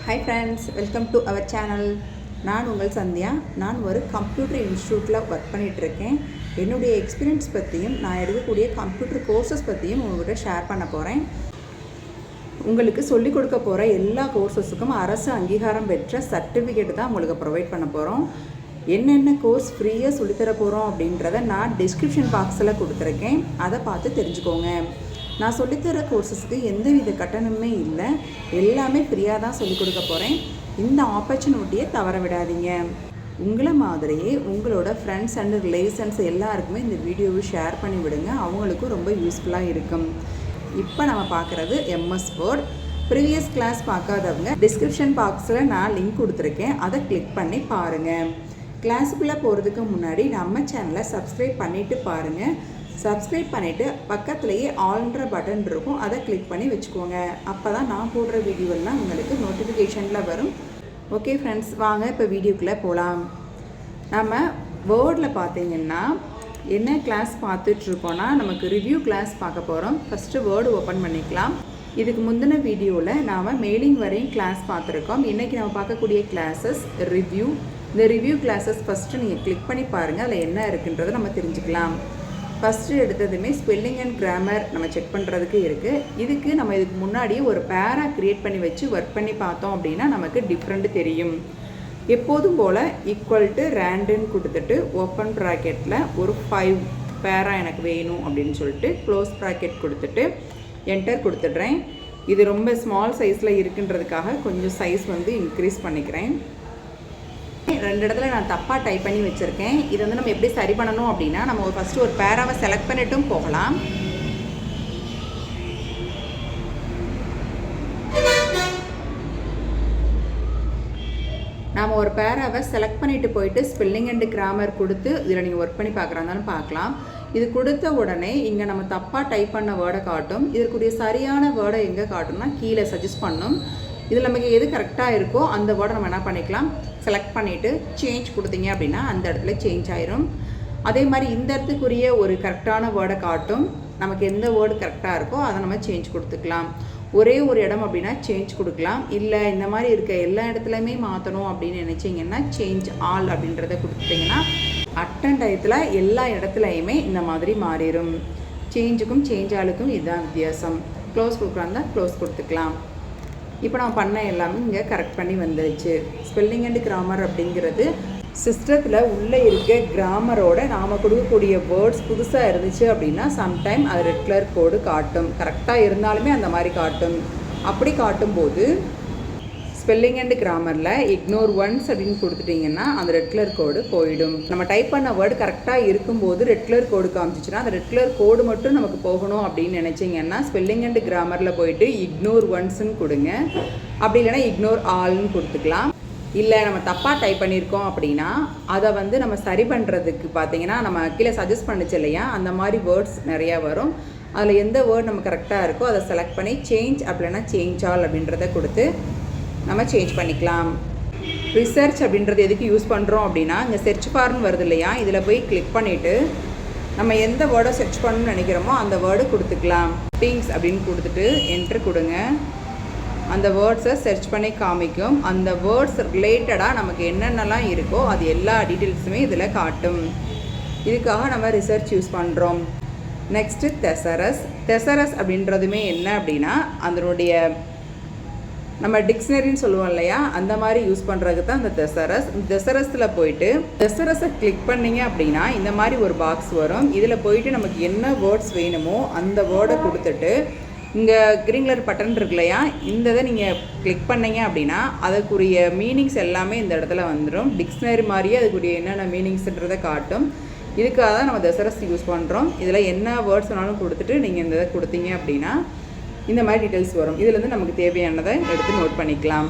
Hi friends, welcome to our channel. நான் உங்கள் சந்தியா. நான் ஒரு கம்ப்யூட்டர் இன்ஸ்டியூட்டில் ஒர்க் பண்ணிகிட்ருக்கேன். என்னுடைய எக்ஸ்பீரியன்ஸ் பற்றியும் நான் எடுக்கக்கூடிய கம்ப்யூட்டர் கோர்சஸ் பற்றியும் உங்கள்கிட்ட ஷேர் பண்ண போகிறேன். உங்களுக்கு சொல்லிக் கொடுக்க போகிற எல்லா கோர்சஸுக்கும் அரசு அங்கீகாரம் பெற்ற சர்டிஃபிகேட் தான் உங்களுக்கு ப்ரொவைட் பண்ண போகிறோம். என்னென்ன கோர்ஸ் ஃப்ரீயாக சொல்லித்தர போகிறோம் அப்படின்றத நான் டிஸ்கிரிப்ஷன் பாக்ஸில் கொடுத்துருக்கேன். அதை பார்த்து தெரிஞ்சுக்கோங்க. நான் சொல்லித்தர கோர்சஸ்க்கு எந்தவித கட்டணமே இல்லை, எல்லாமே ஃப்ரீயாக தான் சொல்லிக் கொடுக்க போகிறேன். இந்த ஆப்பர்ச்சுனிட்டியை தவற விடாதீங்க. உங்களை மாதிரியே உங்களோட ஃப்ரெண்ட்ஸ் அண்ட் ரிலேஷன்ஸ் எல்லாருக்குமே இந்த வீடியோவை ஷேர் பண்ணி விடுங்க, அவங்களுக்கும் ரொம்ப யூஸ்ஃபுல்லாக இருக்கும். இப்போ நம்ம பார்க்குறது எம்எஸ் வேர்ட். ப்ரீவியஸ் கிளாஸ் பார்க்காதவங்க டிஸ்கிரிப்ஷன் பாக்ஸில் நான் லிங்க் கொடுத்துருக்கேன், அதை கிளிக் பண்ணி பாருங்கள். கிளாஸுக்குள்ளே போகிறதுக்கு முன்னாடி நம்ம சேனலை சப்ஸ்கிரைப் பண்ணிவிட்டு பாருங்கள். சப்ஸ்கிரைப் பண்ணிவிட்டு பக்கத்துலேயே ஆல்ன்ற பட்டன் இருக்கும், அதை கிளிக் பண்ணி வச்சுக்கோங்க. அப்போ தான் நான் போடுற வீடியோலாம் உங்களுக்கு நோட்டிஃபிகேஷனில் வரும். ஓகே ஃப்ரெண்ட்ஸ், வாங்க இப்போ வீடியோக்குள்ளே போகலாம். நம்ம வேர்டில் பார்த்தீங்கன்னா என்ன கிளாஸ் பார்த்துட்ருக்கோன்னா, நமக்கு ரிவ்யூ கிளாஸ் பார்க்க போகிறோம். ஃபஸ்ட்டு வேர்டு ஓப்பன் பண்ணிக்கலாம். இதுக்கு முந்தின வீடியோவில் நாம் மெயிலிங் வரையும் கிளாஸ் பார்த்துருக்கோம். இன்றைக்கி நம்ம பார்க்கக்கூடிய கிளாஸஸ் ரிவ்யூ. இந்த ரிவ்யூ கிளாஸஸ் ஃபஸ்ட்டு நீங்கள் கிளிக் பண்ணி பாருங்கள், அதில் என்ன இருக்குன்றதை நம்ம தெரிஞ்சுக்கலாம். ஃபஸ்ட்டு எடுத்ததுமே ஸ்பெல்லிங் அண்ட் கிராமர் நம்ம செக் பண்ணுறதுக்கு இருக்குது. இதுக்கு முன்னாடியே ஒரு பேரா க்ரியேட் பண்ணி வச்சு ஒர்க் பண்ணி பார்த்தோம் அப்படின்னா நமக்கு டிஃப்ரெண்ட் தெரியும். எப்போதும் போல் ஈக்குவல் டு ரேண்டுன்னு கொடுத்துட்டு ஓப்பன் ப்ராக்கெட்டில் ஒரு 5 பேரா எனக்கு வேணும் அப்படின்னு சொல்லிட்டு க்ளோஸ் ப்ராக்கெட் கொடுத்துட்டு என்டர் கொடுத்துட்றேன். இது ரொம்ப ஸ்மால் சைஸில் இருக்குன்றதுக்காக கொஞ்சம் சைஸ் இன்க்ரீஸ் பண்ணிக்கிறேன். 2 இடத்துல நான் தப்பாக டைப் பண்ணி வச்சுருக்கேன். இது நம்ம எப்படி சரி பண்ணணும் அப்படின்னா, நம்ம ஃபஸ்ட்டு ஒரு பேராவை செலக்ட் பண்ணிட்டும் போகலாம். நாம் ஒரு பேராவை செலக்ட் பண்ணிவிட்டு போயிட்டு ஸ்பெல்லிங் அண்ட் கிராமர் கொடுத்து இதில் நீங்கள் ஒர்க் பண்ணி பார்க்குறாந்தாலும் பார்க்கலாம். இது கொடுத்த உடனே இங்கே நம்ம தப்பாக டைப் பண்ண வேர்டை காட்டும். இதற்குரிய சரியான வேர்டை எங்கே காட்டும்னா கீழே சஜஸ்ட் பண்ணும். இதில் நமக்கு எது கரெக்டாக இருக்கோ அந்த வேர்டை நம்ம என்ன பண்ணிக்கலாம், செலக்ட் பண்ணிவிட்டு சேஞ்ச் கொடுத்தீங்க அப்படின்னா அந்த இடத்துல சேஞ்ச் ஆயிரும். அதே மாதிரி இந்த இடத்துக்குரிய ஒரு கரெக்டான வேர்டை காட்டும். நமக்கு எந்த வேர்டு கரெக்டாக இருக்கோ அதை நம்ம சேஞ்ச் கொடுத்துக்கலாம். ஒரே ஒரு இடம் அப்படின்னா சேஞ்ச் கொடுக்கலாம். இல்லை இந்த மாதிரி இருக்க எல்லா இடத்துலையுமே மாற்றணும் அப்படின்னு நினச்சிங்கன்னா சேஞ்ச் ஆல் அப்படின்றத கொடுத்துட்டிங்கன்னா அட்டன் டயத்தில் எல்லா இடத்துலையுமே இந்த மாதிரி மாறிடும். சேஞ்சுக்கும் சேஞ்ச் ஆளுக்கும் இதுதான் வித்தியாசம். க்ளோஸ் கொடுக்குறாந்தா க்ளோஸ் கொடுத்துக்கலாம். இப்போ நம்ம பண்ண எல்லாமே இங்கே கரெக்ட் பண்ணி வந்துடுச்சு. ஸ்பெல்லிங் அண்ட் கிராமர் அப்படிங்கிறது சிஸ்டத்தில் உள்ளே இருக்க கிராமரோட நாம் கொடுக்கக்கூடிய வேர்ட்ஸ் புதுசாக இருந்துச்சு அப்படின்னா சம்டைம் அது ரெட் கலர் கோடு காட்டும். கரெக்டாக இருந்தாலுமே அந்த மாதிரி காட்டும். அப்படி காட்டும்போது ஸ்பெல்லிங் அண்ட் கிராமரில் இக்னோர் ஒன்ஸ் அப்படின்னு கொடுத்துட்டிங்கன்னா அந்த ரெட் கலர் கோடு போயிடும். நம்ம டைப் பண்ண வேர்டு கரெக்டாக இருக்கும்போது ரெட் கலர் கோடு காமிச்சிச்சுன்னா அந்த ரெட் கலர் கோடு மட்டும் நமக்கு போகணும் அப்படின்னு நினச்சிங்கன்னா ஸ்பெல்லிங் அண்ட் கிராமரில் போயிட்டு இக்னோர் ஒன்ஸ்ன்னு கொடுங்க. அப்படி இல்லைனா இக்னோர் ஆல்னு கொடுத்துக்கலாம். இல்லை நம்ம தப்பாக டைப் பண்ணியிருக்கோம் அப்படின்னா அதை நம்ம சரி பண்ணுறதுக்கு பார்த்தீங்கன்னா நம்ம கீழே சஜஸ்ட் பண்ணிச்சு இல்லையா, அந்த மாதிரி வேர்ட்ஸ் நிறையா வரும். அதில் எந்த வேர்ட் நம்ம கரெக்டாக இருக்கோ அதை செலக்ட் பண்ணி சேஞ்ச் அப்படின்னா சேஞ்ச் ஆல் அப்படின்றத கொடுத்து நம்ம சேஞ்ச் பண்ணிக்கலாம். ரிசர்ச் அப்படின்றது எதுக்கு யூஸ் பண்ணுறோம் அப்படின்னா, இங்கே செர்ச் பார்னு வருது இல்லையா, இதில் போய் கிளிக் பண்ணிவிட்டு நம்ம எந்த வேர்டை சர்ச் பண்ணணும்னு நினைக்கிறோமோ அந்த வேர்டு கொடுத்துக்கலாம். திங்ஸ் அப்படின்னு கொடுத்துட்டு என்ட்ரு கொடுங்க. அந்த வேர்ட்ஸை சர்ச் பண்ணி காமிக்கும். அந்த வேர்ட்ஸ் ரிலேட்டடாக நமக்கு என்னென்னலாம் இருக்கோ அது எல்லா டீட்டெயில்ஸுமே இதில் காட்டும். இதுக்காக நம்ம ரிசர்ச் யூஸ் பண்ணுறோம். நெக்ஸ்ட்டு தெசரஸ். தெசரஸ் அப்படின்றதுமே என்ன அப்படின்னா அதனுடைய நம்ம டிக்ஷனரின்னு சொல்லுவோம் இல்லையா, அந்த மாதிரி யூஸ் பண்ணுறதுக்கு தான் இந்த தெசரஸ். தெசரஸில் போயிட்டு தெசரஸை கிளிக் பண்ணிங்க அப்படின்னா இந்த மாதிரி ஒரு பாக்ஸ் வரும். இதில் போயிட்டு நமக்கு என்ன வேர்ட்ஸ் வேணுமோ அந்த வேர்டை கொடுத்துட்டு இங்கே க்ரீன் கலர் பட்டன் இருக்கு இல்லையா, இந்த இதை நீங்கள் கிளிக் பண்ணிங்க அப்படின்னா அதுக்குரிய மீனிங்ஸ் எல்லாமே இந்த இடத்துல வந்துடும். டிக்ஷனரி மாதிரியே அதுக்குரிய என்னென்ன மீனிங்ஸ்ன்றதை காட்டும். இதுக்காக தான் நம்ம தெசரஸ் யூஸ் பண்ணுறோம். இதில் என்ன வேர்ட்ஸ் வேணாலும் கொடுத்துட்டு நீங்கள் இந்த இதை கொடுத்தீங்க அப்படின்னா இந்த மாதிரி டீட்டெயில்ஸ் வரும். இதுலேருந்து நமக்கு தேவையானதை எடுத்து நோட் பண்ணிக்கலாம்.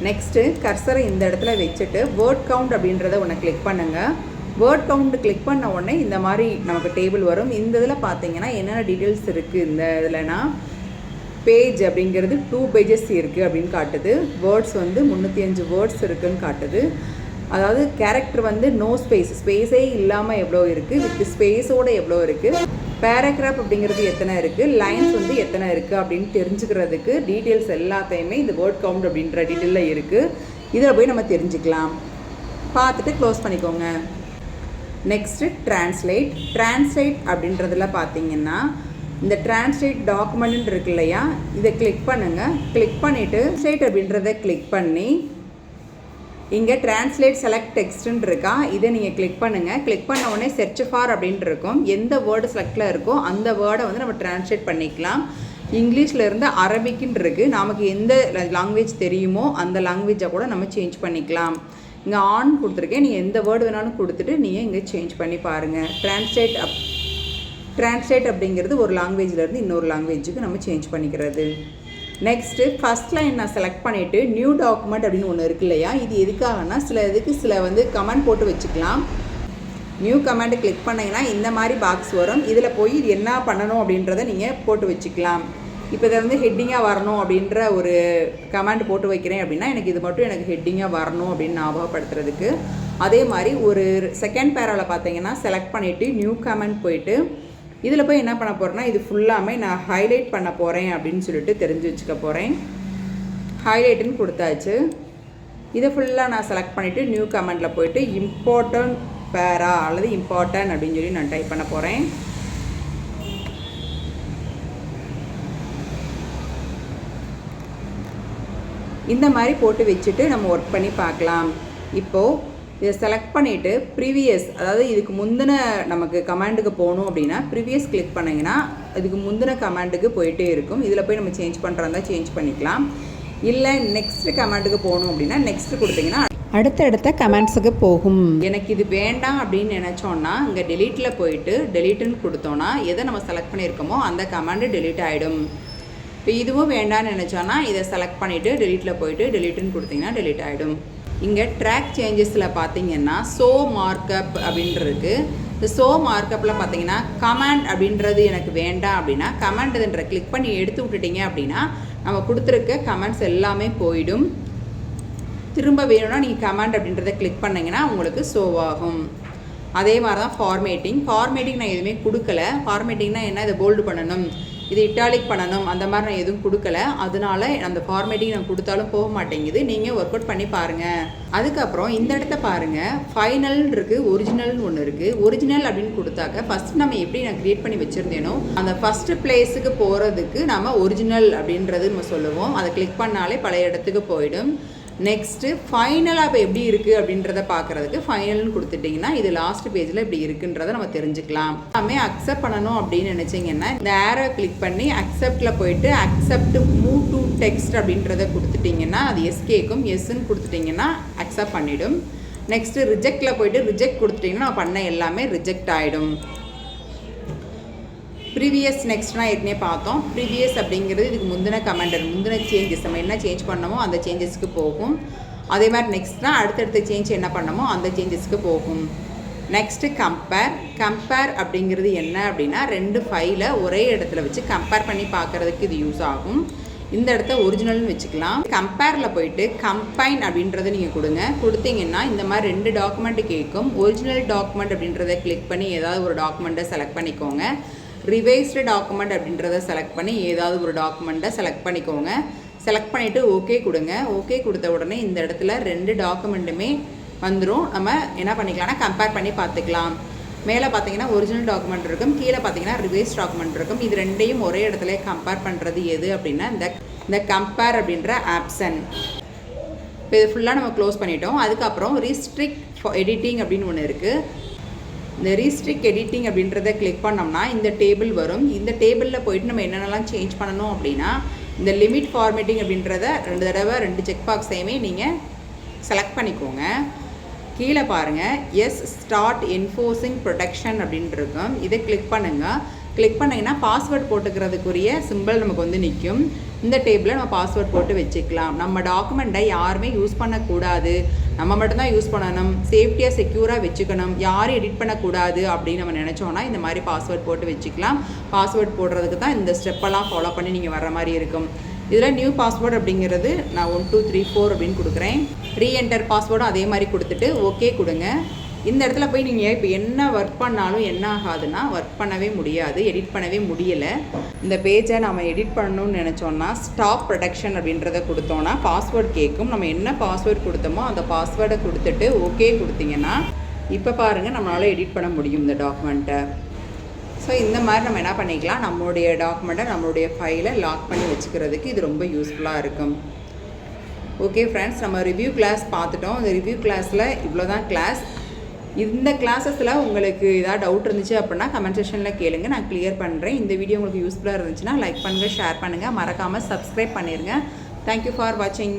நெக்ஸ்ட்டு கர்சரை இந்த இடத்துல வச்சுட்டு வேர்ட் கவுண்ட் அப்படின்றத ஒன்று கிளிக் பண்ணுங்கள். வேர்ட் கவுண்ட் கிளிக் பண்ண உடனே இந்த மாதிரி நமக்கு டேபிள் வரும். இந்த இதில் பார்த்தீங்கன்னா என்னென்ன டீட்டெயில்ஸ் இருக்குது இந்த இதில்னா பேஜ் அப்படிங்கிறது 2 பேஜஸ் இருக்குது அப்படின்னு காட்டுது. வேர்ட்ஸ் 305 வேர்ட்ஸ் இருக்குதுன்னு காட்டுது. அதாவது கேரக்டர் நோ ஸ்பேஸே இல்லாமல் எவ்வளோ இருக்குது, வித் ஸ்பேஸோடு எவ்வளோ இருக்குது. பேராகிராஃப் அப்படிங்கிறது எத்தனை இருக்குது, லைன்ஸ் வந்து எத்தனை இருக்குது அப்படின்னு தெரிஞ்சுக்கிறதுக்கு டீட்டெயில்ஸ் எல்லாத்தையுமே இந்த வேர்ட் கவுண்ட் அப்படின்ற டீட்டெயிலில் இருக்குது. இதில் போய் நம்ம தெரிஞ்சுக்கலாம். பார்த்துட்டு க்ளோஸ் பண்ணிக்கோங்க. நெக்ஸ்ட்டு ட்ரான்ஸ்லேட் அப்படின்றதில் பார்த்தீங்கன்னா இந்த ட்ரான்ஸ்லேட் டாக்குமெண்ட் இருக்கு இல்லையா, இதை கிளிக் பண்ணுங்கள். கிளிக் பண்ணிவிட்டு ட்ரான்ஸ்லேட் அப்படின்றத கிளிக் பண்ணி இங்கே ட்ரான்ஸ்லேட் செலக்ட் டெக்ஸ்ட்டுன்னு இருக்கா, இதை நீங்கள் கிளிக் பண்ணுங்கள். கிளிக் பண்ண உடனே செர்ச் ஃபார் அப்படின்ட்டு இருக்கும். எந்த வேர்டு செலக்டில் இருக்கோ அந்த வேர்டை வந்து நம்ம ட்ரான்ஸ்லேட் பண்ணிக்கலாம். இங்கிலீஷில் இருந்து அரபிக்குன்னு இருக்குது. நமக்கு எந்த லாங்குவேஜ் தெரியுமோ அந்த லாங்குவேஜை கூட நம்ம சேஞ்ச் பண்ணிக்கலாம். இங்கே ஆன் கொடுத்துருக்கேன். நீங்கள் எந்த வேர்டு வேணாலும் கொடுத்துட்டு நீங்கள் இங்கே சேஞ்ச் பண்ணி பாருங்கள். ட்ரான்ஸ்லேட் அப்படிங்கிறது ஒரு லாங்குவேஜ்லேருந்து இன்னொரு லாங்குவேஜுக்கு நம்ம சேஞ்ச் பண்ணிக்கிறது. நெக்ஸ்ட்டு ஃபஸ்ட் லைன் நான் செலக்ட் பண்ணிவிட்டு நியூ டாக்குமெண்ட் அப்படின்னு ஒன்று இருக்கு இல்லையா, இது எதுக்காகனா சில வந்து கமெண்ட் போட்டு வச்சுக்கலாம். நியூ கமெண்ட் கிளிக் பண்ணிங்கன்னா இந்த மாதிரி பாக்ஸ் வரும். இதில் போய் இது என்ன பண்ணணும் அப்படின்றத நீங்கள் போட்டு வச்சுக்கலாம். இப்போ இதை வந்து ஹெட்டிங்காக வரணும் அப்படின்ற ஒரு கமெண்ட் போட்டு வைக்கிறேன் அப்படின்னா இது மட்டும் எனக்கு ஹெட்டிங்காக வரணும் அப்படின்னு ஞாபகப்படுத்துறதுக்கு. அதே மாதிரி ஒரு செகண்ட் பேராவில் பார்த்தீங்கன்னா செலக்ட் பண்ணிவிட்டு நியூ கமெண்ட் போயிட்டு இதில் போய் என்ன பண்ண போகிறேன்னா இது ஃபுல்லாமே நான் ஹைலைட் பண்ண போகிறேன் அப்படின்னு சொல்லிட்டு தெரிஞ்சு வச்சுக்க போகிறேன். ஹைலைட்டுன்னு கொடுத்தாச்சு. இதை ஃபுல்லாக நான் செலக்ட் பண்ணிவிட்டு நியூ கமெண்டில் போயிட்டு இம்பார்ட்டன்ட் பேரா அல்லது இம்பார்ட்டன்ட் அப்படின்னு சொல்லி நான் டைப் பண்ண போகிறேன். இந்த மாதிரி போட்டு வச்சுட்டு நம்ம ஒர்க் பண்ணி பார்க்கலாம். இப்போது இதை செலக்ட் பண்ணிவிட்டு ப்ரீவியஸ், அதாவது இதுக்கு முந்தின நமக்கு கமாண்டுக்கு போகணும் அப்படின்னா ப்ரீவியஸ் கிளிக் பண்ணிங்கன்னா இதுக்கு முந்தின கமாண்டுக்கு போயிட்டே இருக்கும். இதில் போய் நம்ம சேஞ்ச் பண்ணுறதா சேஞ்ச் பண்ணிக்கலாம். இல்லை நெக்ஸ்ட் கமாண்டுக்கு போகணும் அப்படின்னா நெக்ஸ்ட் கொடுத்தீங்கன்னா அடுத்தடுத்த கமெண்ட்ஸுக்கு போகும். எனக்கு இது வேண்டாம் அப்படின்னு நினச்சோன்னா இங்கே டெலீட்டில் போயிட்டு டெலீட்டுன்னு கொடுத்தோன்னா எதை நம்ம செலக்ட் பண்ணியிருக்கோமோ அந்த கமாண்டு டெலீட் ஆகிடும். இப்போ இதுவும் வேண்டாம்னு நினச்சோன்னா இதை செலக்ட் பண்ணிவிட்டு டெலீட்டில் போயிட்டு டெலீட்டுன்னு கொடுத்தீங்கன்னா டெலீட் ஆகிடும். இங்கே ட்ராக் சேஞ்சஸில் பார்த்தீங்கன்னா ஷோ மார்க்கப் அப்படின்றது. இந்த ஷோ மார்க்கப்பில் பார்த்தீங்கன்னா கமாண்ட் அப்படின்றது எனக்கு வேண்டாம் அப்படின்னா கமாண்ட் கிளிக் பண்ணி எடுத்து விட்டுட்டீங்க அப்படின்னா நம்ம கொடுத்துருக்க கமெண்ட்ஸ் எல்லாமே போயிடும். திரும்ப வேணும்னா நீங்கள் கமாண்ட் அப்படின்றத கிளிக் பண்ணிங்கன்னா உங்களுக்கு ஷோ ஆகும். அதே மாதிரி தான் ஃபார்மேட்டிங் நான் எதுவுமே கொடுக்கல. ஃபார்மேட்டிங்னா என்ன, இதை போல்டு பண்ணணும், இது இட்டாலிக் பண்ணணும், அந்த மாதிரி நான் எதுவும் கொடுக்கல. அதனால அந்த ஃபார்மேட்டிங் நான் கொடுத்தாலும் போக மாட்டேங்குது. நீங்கள் ஒர்க் அவுட் பண்ணி பாருங்கள். அதுக்கப்புறம் இந்த இடத்த பாருங்கள், ஃபைனல் இருக்குது, ஒரிஜினல்னு ஒன்று இருக்குது. ஒரிஜினல் அப்படின்னு கொடுத்தாக்க ஃபஸ்ட் நம்ம எப்படி நான் க்ரியேட் பண்ணி வச்சுருந்தேனோ அந்த ஃபஸ்ட்டு பிளேஸுக்கு போகிறதுக்கு நம்ம ஒரிஜினல் அப்படின்றது நம்ம சொல்லுவோம். அதை கிளிக் பண்ணாலே பழைய இடத்துக்கு போயிடும். நெக்ஸ்ட்டு ஃபைனலாக இப்போ எப்படி இருக்குது அப்படின்றத பார்க்குறதுக்கு ஃபைனல்னு கொடுத்துட்டிங்கன்னா இது லாஸ்ட் பேஜில் இப்படி இருக்குன்றதை நம்ம தெரிஞ்சுக்கலாம். எல்லாமே அக்செப்ட் பண்ணணும் அப்படின்னு நினச்சிங்கன்னா இந்த ஏரோ கிளிக் பண்ணி அக்செப்டில் போயிட்டு அக்செப்ட் மூவ் டு டெக்ஸ்ட் அப்படின்றத கொடுத்துட்டிங்கன்னா அது எஸ் கேட்கும். எஸ்ன்னு கொடுத்துட்டிங்கன்னா அக்செப்ட் பண்ணிவிடும். நெக்ஸ்ட்டு ரிஜெக்டில் போயிட்டு ரிஜெக்ட் கொடுத்துட்டிங்கன்னா நான் பண்ண எல்லாமே ரிஜெக்ட் ஆகிடும். ப்ரீவியஸ் நெக்ஸ்ட்னால் ஏற்கனவே பார்த்தோம். ப்ரீவியஸ் அப்படிங்கிறது இதுக்கு முந்தின கமெண்டர், முந்தின சேஞ்சஸ் நம்ம என்ன சேஞ்ச் பண்ணமோ அந்த சேஞ்சஸ்க்கு போகும். அதே மாதிரி நெக்ஸ்ட்னால் அடுத்தடுத்த சேஞ்ச் என்ன பண்ணமோ அந்த சேஞ்சஸ்க்கு போகும். நெக்ஸ்ட்டு கம்பேர் அப்படிங்கிறது என்ன அப்படின்னா ரெண்டு ஃபைலை ஒரே இடத்துல வச்சு கம்பேர் பண்ணி பார்க்குறதுக்கு இது யூஸ் ஆகும். இந்த இடத்த ஒரிஜினல்னு வச்சுக்கலாம். கம்பேரில் போயிட்டு கம்பைன் அப்படின்றத நீங்கள் கொடுத்தீங்கன்னா இந்த மாதிரி ரெண்டு டாக்குமெண்ட்டு கேட்கும். ஒரிஜினல் டாக்குமெண்ட் அப்படின்றத கிளிக் பண்ணி ஏதாவது ஒரு டாக்குமெண்ட்டை செலக்ட் பண்ணிக்கோங்க. ரிவைஸ்டு டாக்குமெண்ட் அப்படின்றத செலக்ட் பண்ணி ஏதாவது ஒரு டாக்குமெண்ட்டை செலக்ட் பண்ணிக்கோங்க. செலக்ட் பண்ணிவிட்டு ஓகே கொடுங்க. ஓகே கொடுத்த உடனே இந்த இடத்துல ரெண்டு டாக்குமெண்ட்டுமே வந்துடும். நம்ம என்ன பண்ணிக்கலாம்னா கம்பேர் பண்ணி பார்த்துக்கலாம். மேலே பார்த்தீங்கன்னா ஒரிஜினல் டாக்குமெண்ட் இருக்கும், கீழே பார்த்தீங்கன்னா ரிவைஸ் டாக்குமெண்ட் இருக்கும். இது ரெண்டையும் ஒரே இடத்துல கம்பேர் பண்ணுறது எது அப்படின்னா இந்த கம்பேர் அப்படின்ற ஆப்ஷன். இப்போ இது ஃபுல்லாக நம்ம க்ளோஸ் பண்ணிட்டோம். அதுக்கப்புறம் ரீஸ்ட்ரிக்ட் எடிட்டிங் அப்படின்னு ஒன்று இருக்குது. இந்த ரீஸ்ட்ரிக்ட் எடிட்டிங் அப்படின்றத கிளிக் பண்ணோம்னா இந்த டேபிள் வரும். இந்த டேபிளில் போயிட்டு நம்ம என்னென்னலாம் சேஞ்ச் பண்ணணும் அப்படின்னா இந்த லிமிட் ஃபார்மேட்டிங் அப்படின்றத 2 தடவை 2 செக் பாக்ஸையுமே நீங்கள் செலக்ட் பண்ணிக்கோங்க. கீழே பாருங்கள் எஸ் ஸ்டார்ட் என்ஃபோர்ஸிங் ப்ரொடெக்ஷன் அப்படின்ட்டு இருக்கும். இதை கிளிக் பண்ணுங்கள். கிளிக் பண்ணிங்கன்னா பாஸ்வேர்ட் போட்டுக்கிறதுக்குரிய சிம்பிள் நமக்கு வந்து நிற்கும். இந்த டேபிளில் நம்ம பாஸ்வேர்ட் போட்டு வச்சுக்கலாம். நம்ம டாக்குமெண்ட்டை யாருமே யூஸ் பண்ணக்கூடாது, நம்ம மட்டும்தான் யூஸ் பண்ணணும், சேஃப்டியாக செக்யூராக வச்சுக்கணும், யாரும் எடிட் பண்ணக்கூடாது அப்படின்னு நம்ம நினச்சோன்னா இந்த மாதிரி பாஸ்வேர்ட் போட்டு வச்சுக்கலாம். பாஸ்வேர்ட் போடுறதுக்கு தான் இந்த ஸ்டெப்பெல்லாம் ஃபாலோ பண்ணி நீங்கள் வர்ற மாதிரி இருக்கும். இதில் நியூ பாஸ்வேர்டு அப்படிங்கிறது நான் 1 2 3 4 அப்படின்னு கொடுக்குறேன். ரீஎன்டர் பாஸ்வேர்டும் அதே மாதிரி கொடுத்துட்டு ஓகே கொடுங்க. இந்த இடத்துல போய் நீங்கள் இப்போ என்ன ஒர்க் பண்ணாலும் என்ன ஆகாதுன்னா ஒர்க் பண்ணவே முடியாது, எடிட் பண்ணவே முடியலை. இந்த பேஜை நம்ம எடிட் பண்ணணும்னு நினச்சோன்னா ஸ்டாப் ப்ரொடக்ஷன் அப்படின்றத கொடுத்தோன்னா பாஸ்வேர்டு கேட்கும். நம்ம என்ன பாஸ்வேர்டு கொடுத்தோமோ அந்த பாஸ்வேர்டை கொடுத்துட்டு ஓகே கொடுத்தீங்கன்னா இப்போ பாருங்கள் நம்மளால் எடிட் பண்ண முடியும் இந்த டாக்குமெண்ட்டை. ஸோ இந்த மாதிரி நம்ம என்ன பண்ணிக்கலாம், நம்மளுடைய டாக்குமெண்ட்டை நம்மளுடைய ஃபைலை லாக் பண்ணி வச்சுக்கிறதுக்கு இது ரொம்ப யூஸ்ஃபுல்லாக இருக்கும். ஓகே ஃப்ரெண்ட்ஸ், நம்ம ரிவ்யூ கிளாஸ் பார்த்துட்டோம். இந்த ரிவ்யூ கிளாஸில் இவ்வளோ தான் கிளாஸ். இந்த கிளாஸஸில் உங்களுக்கு ஏதாவது டவுட் இருந்துச்சு அப்படின்னா கமெண்ட் செக்ஷனில் கேளுங்க, நான் கிளியர் பண்ணுறேன். இந்த வீடியோ உங்களுக்கு யூஸ்ஃபுல்லாக இருந்துச்சுன்னா லைக் பண்ணுங்கள், ஷேர் பண்ணுங்கள், மறக்காமல் சப்ஸ்கிரைப் பண்ணிடுங்க. தேங்க்யூ ஃபார் வாட்சிங்.